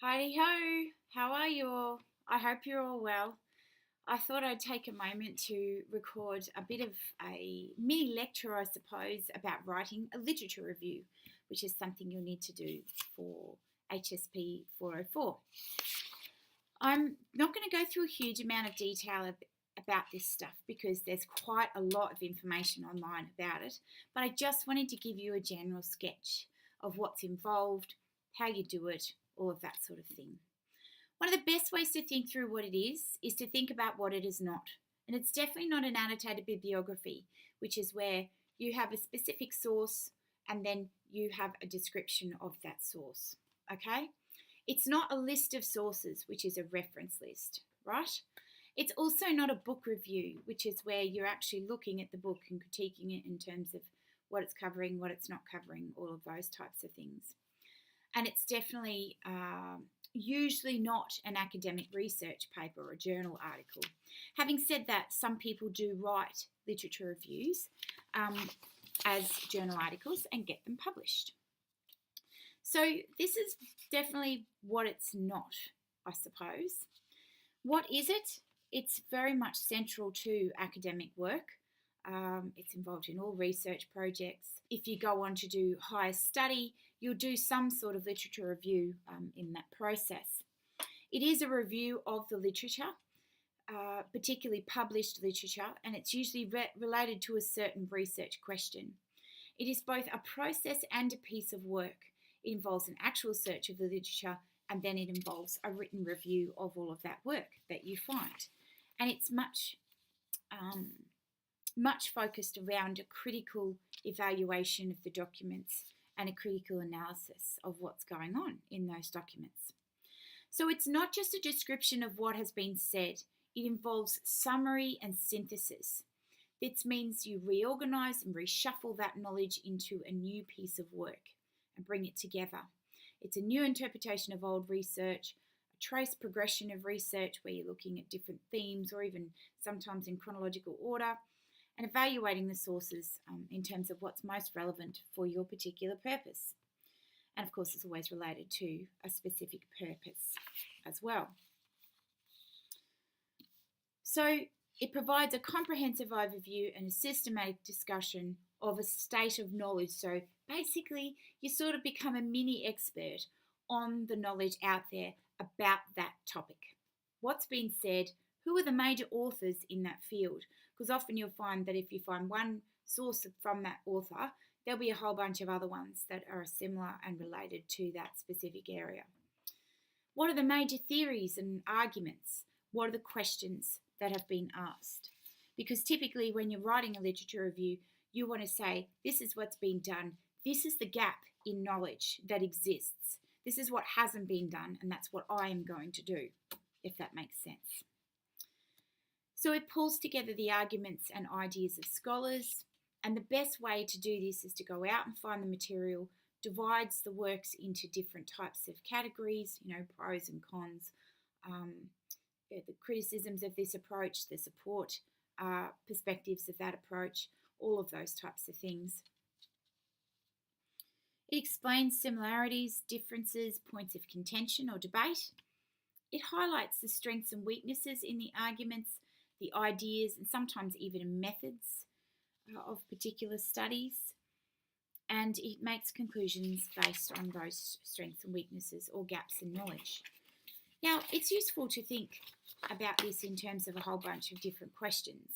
Heidi ho! How are you all? I hope you're all well. I thought I'd take a moment to record a bit of a mini lecture, I suppose, about writing a literature review, which is something you'll need to do for HSP 404. I'm not going to go through a huge amount of detail about this stuff because there's quite a lot of information online about it, but I just wanted to give you a general sketch of what's involved, how you do it, all of that sort of thing. One of the best ways to think through what it is to think about what it is not. And it's definitely not an annotated bibliography, which is where you have a specific source and then you have a description of that source. Okay? It's not a list of sources, which is a reference list, right? It's also not a book review, which is where you're actually looking at the book and critiquing it in terms of what it's covering, what it's not covering, all of those types of things. And it's definitely usually not an academic research paper or a journal article. Having said that, some people do write literature reviews as journal articles and get them published. So this is definitely what it's not, I suppose. What is it? It's very much central to academic work. It's involved in all research projects. If you go on to do higher study, you'll do some sort of literature review in that process. It is a review of the literature, particularly published literature, and it's usually related to a certain research question. It is both a process and a piece of work. It involves an actual search of the literature, and then it involves a written review of all of that work that you find. And it's much focused around a critical evaluation of the documents and a critical analysis of what's going on in those documents. So it's not just a description of what has been said, it involves summary and synthesis. This means you reorganize and reshuffle that knowledge into a new piece of work and bring it together. It's a new interpretation of old research, a trace progression of research where you're looking at different themes or even sometimes in chronological order, and evaluating the sources in terms of what's most relevant for your particular purpose. And of course, it's always related to a specific purpose as well. So it provides a comprehensive overview and a systematic discussion of a state of knowledge. So basically, you sort of become a mini expert on the knowledge out there about that topic. What's been said, who are the major authors in that field? Because often you'll find that if you find one source from that author, there'll be a whole bunch of other ones that are similar and related to that specific area. What are the major theories and arguments? What are the questions that have been asked? Because typically when you're writing a literature review, you want to say, this is what's been done. This is the gap in knowledge that exists. This is what hasn't been done, and that's what I am going to do, if that makes sense. So it pulls together the arguments and ideas of scholars, and the best way to do this is to go out and find the material, divides the works into different types of categories, pros and cons, the criticisms of this approach, the support perspectives of that approach, all of those types of things. It explains similarities, differences, points of contention or debate. It highlights the strengths and weaknesses in the arguments, the ideas, and sometimes even methods of particular studies. And it makes conclusions based on those strengths and weaknesses or gaps in knowledge. Now, it's useful to think about this in terms of a whole bunch of different questions.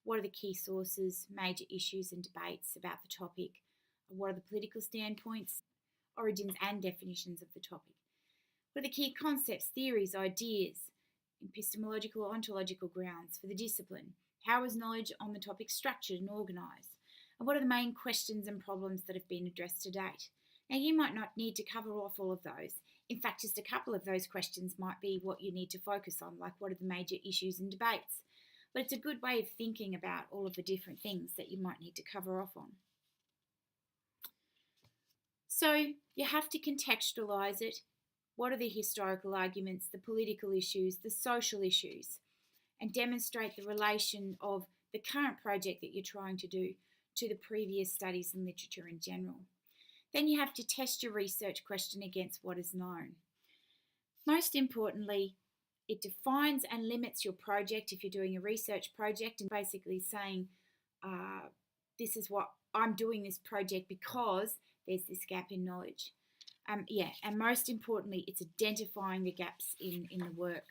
What are the key sources, major issues and debates about the topic? What are the political standpoints, origins and definitions of the topic? What are the key concepts, theories, ideas, epistemological or ontological grounds for the discipline? How is knowledge on the topic structured and organised? And what are the main questions and problems that have been addressed to date? Now, you might not need to cover off all of those. In fact, just a couple of those questions might be what you need to focus on, like what are the major issues and debates? But it's a good way of thinking about all of the different things that you might need to cover off on. So you have to contextualise it. What are the historical arguments, the political issues, the social issues, and demonstrate the relation of the current project that you're trying to do to the previous studies and literature in general. Then you have to test your research question against what is known. Most importantly, it defines and limits your project if you're doing a research project, and basically saying, this is what I'm doing this project because there's this gap in knowledge. And most importantly, it's identifying the gaps in the work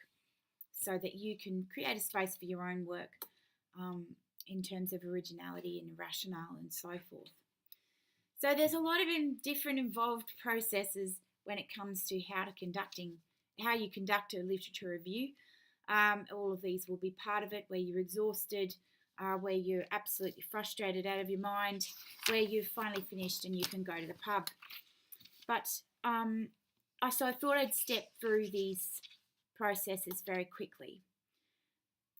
so that you can create a space for your own work in terms of originality and rationale and so forth. So there's a lot of different involved processes when it comes to how you conduct a literature review. All of these will be part of it, where you're exhausted, where you're absolutely frustrated out of your mind, where you've finally finished and you can go to the pub. But so I thought I'd step through these processes very quickly.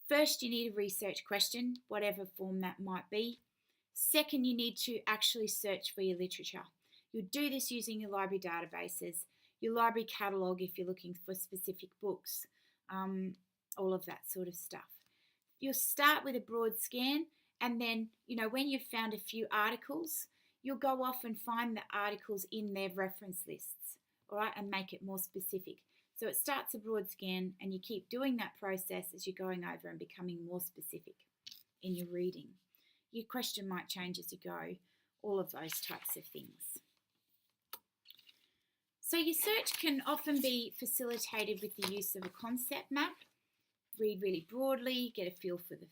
First, you need a research question, whatever form that might be. Second, you need to actually search for your literature. You'll do this using your library databases, your library catalogue if you're looking for specific books, all of that sort of stuff. You'll start with a broad scan, and then, when you've found a few articles, you'll go off and find the articles in their reference lists, all right, and make it more specific. So it starts a broad scan, and you keep doing that process as you're going over and becoming more specific in your reading. Your question might change as you go, all of those types of things. So your search can often be facilitated with the use of a concept map. Read really broadly, get a feel for the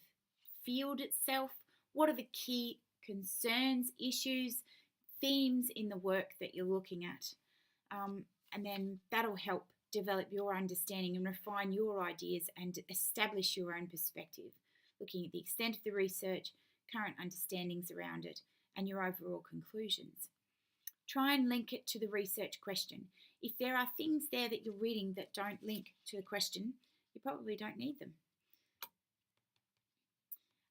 field itself. What are the key concerns, issues, themes in the work that you're looking at? And then that'll help develop your understanding and refine your ideas and establish your own perspective, looking at the extent of the research, current understandings around it, and your overall conclusions. Try and link it to the research question. If there are things there that you're reading that don't link to the question, you probably don't need them.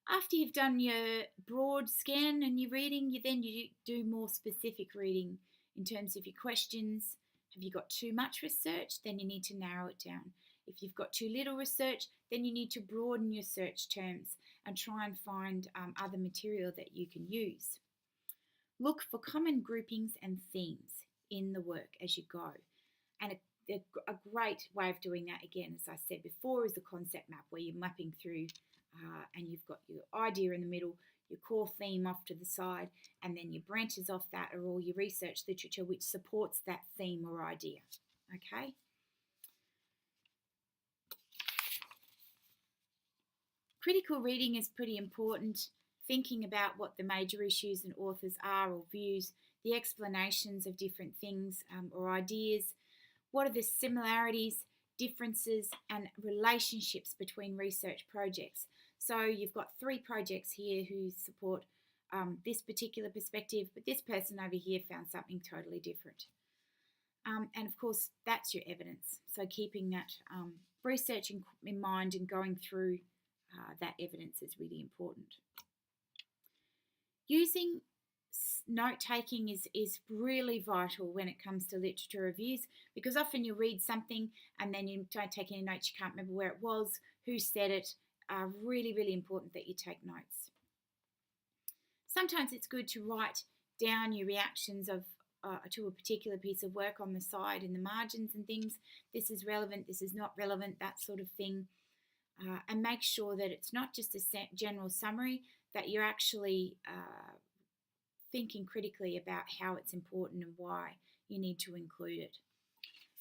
After you've done your broad scan and your reading, you do more specific reading in terms of your questions. Have you got too much research? Then you need to narrow it down. If you've got too little research, then you need to broaden your search terms and try and find other material that you can use. Look for common groupings and themes in the work as you go. And a great way of doing that, again, as I said before, is the concept map, where you're mapping through and you've got your idea in the middle, your core theme off to the side, and then your branches off that are all your research literature which supports that theme or idea. Okay? Critical reading is pretty important, thinking about what the major issues and authors are or views, the explanations of different things or ideas. What are the similarities, differences, and relationships between research projects? So you've got 3 projects here who support this particular perspective, but this person over here found something totally different. And of course, that's your evidence. So keeping that research in mind and going through that evidence is really important. Using note-taking is really vital when it comes to literature reviews, because often you read something and then you don't take any notes, you can't remember where it was, who said it. Really, really important that you take notes. Sometimes it's good to write down your reactions to a particular piece of work on the side in the margins and things. This is relevant, this is not relevant, that sort of thing. And make sure that it's not just a general summary, that you're actually thinking critically about how it's important and why you need to include it.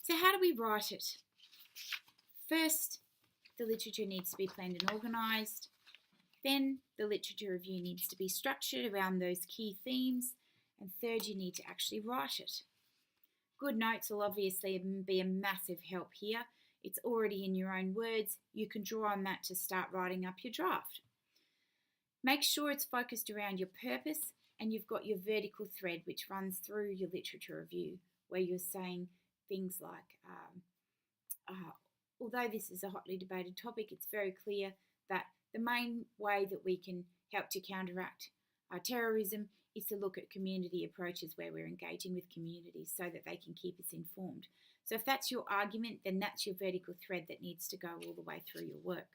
So how do we write it? First, the literature needs to be planned and organised. Then the literature review needs to be structured around those key themes. And third, you need to actually write it. Good notes will obviously be a massive help here. It's already in your own words. You can draw on that to start writing up your draft. Make sure it's focused around your purpose, and you've got your vertical thread which runs through your literature review, where you're saying things like, although this is a hotly debated topic, it's very clear that the main way that we can help to counteract terrorism is to look at community approaches where we're engaging with communities so that they can keep us informed. So if that's your argument, then that's your vertical thread that needs to go all the way through your work.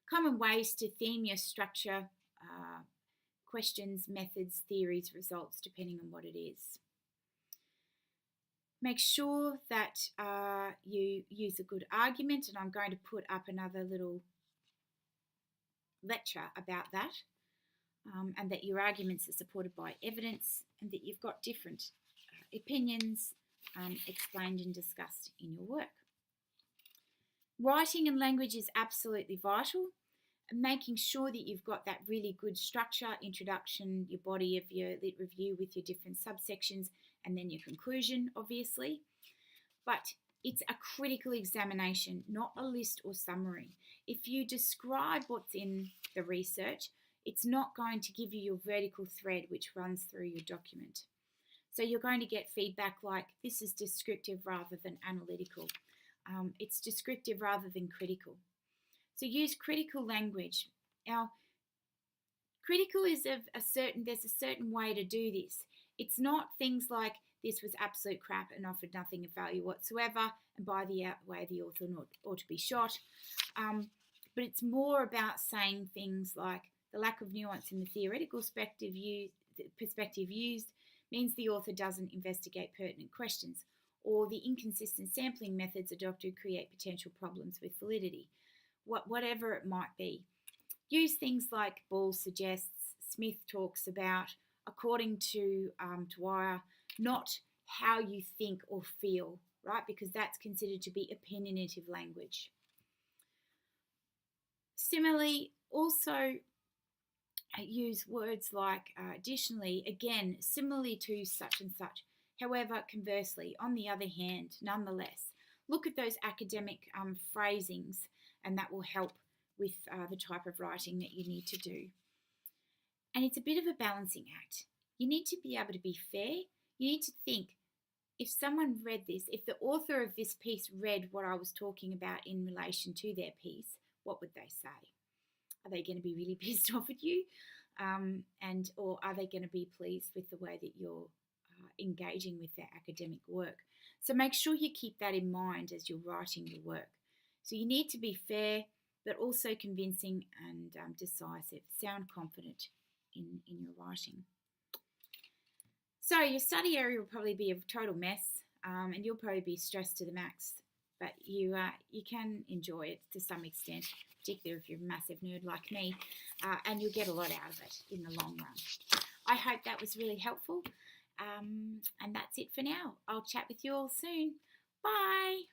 Common ways to theme your structure, questions, methods, theories, results, depending on what it is. Make sure that you use a good argument, and I'm going to put up another little lecture about that, and that your arguments are supported by evidence, and that you've got different opinions explained and discussed in your work. Writing and language is absolutely vital. Making sure that you've got that really good structure, introduction, your body of your lit review with your different subsections, and then your conclusion, obviously. But it's a critical examination, not a list or summary. If you describe what's in the research, it's not going to give you your vertical thread which runs through your document. So you're going to get feedback like, this is descriptive rather than analytical. It's descriptive rather than critical. So use critical language. Now, critical is there's a certain way to do this. It's not things like, this was absolute crap and offered nothing of value whatsoever, and by the way, the author ought to be shot. But it's more about saying things like, the lack of nuance in the theoretical perspective used means the author doesn't investigate pertinent questions, or the inconsistent sampling methods adopted create potential problems with validity. Whatever it might be. Use things like Ball suggests, Smith talks about, according to Dwyer, not how you think or feel, right? Because that's considered to be opinionative language. Similarly, also use words like additionally, again, similarly to such and such. However, conversely, on the other hand, nonetheless, look at those academic phrasings, and that will help with the type of writing that you need to do. And it's a bit of a balancing act. You need to be able to be fair. You need to think, if someone read this, if the author of this piece read what I was talking about in relation to their piece, what would they say? Are they going to be really pissed off at you? Or are they going to be pleased with the way that you're engaging with their academic work? So make sure you keep that in mind as you're writing your work. So you need to be fair, but also convincing and decisive. Sound confident in your writing. So your study area will probably be a total mess, and you'll probably be stressed to the max. But you can enjoy it to some extent, particularly if you're a massive nerd like me, and you'll get a lot out of it in the long run. I hope that was really helpful, and that's it for now. I'll chat with you all soon. Bye.